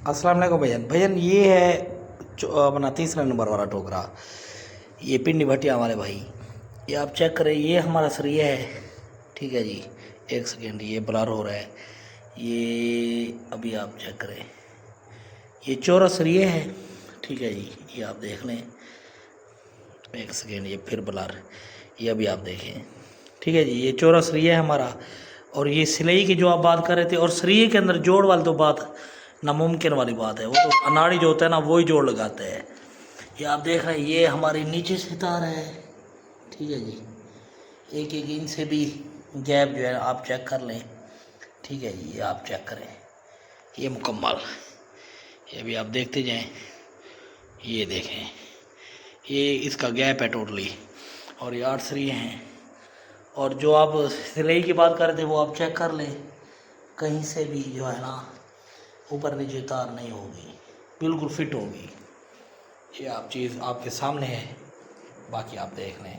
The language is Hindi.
अस्सलाम वालेकुम भैयन। भैयन ये है अपना तीसरा नंबर वाला टोकरा। ये पिंडी भटिया हमारे भाई, ये आप चेक करें, ये हमारा सरिया है। ठीक है जी, एक सेकेंड, ये ब्लर हो रहा है। ये अभी आप चेक करें, ये चौरा सरिया है। ठीक है जी, ये आप देख लें। एक सेकेंड, ये फिर ब्लर, ये अभी आप देखें। ठीक है जी, ये चौरा सरिया है हमारा। और ये सिलाई की जो आप बात कर रहे थे, और सरिये के अंदर जोड़ वाली तो बात नामुमकिन वाली बात है। वो तो अनाड़ी जो होता है ना, वही जोड़ लगाते हैं। ये आप देख रहे हैं, ये हमारी नीचे से तार है। ठीक है जी, एक एक इंच से भी गैप जो है आप चेक कर लें। ठीक है जी, ये आप चेक करें, ये मुकम्मल, ये भी आप देखते जाएं। ये देखें, ये इसका गैप है टोटली, और ये 8 सरिये हैं। और जो आप सिलाई की बात कर रहे थे, वो आप चेक कर लें, कहीं से भी जो है ना ऊपर नीचे तार नहीं होगी, बिल्कुल फिट होगी। ये आप चीज़ आपके सामने है, बाकी आप देख लें।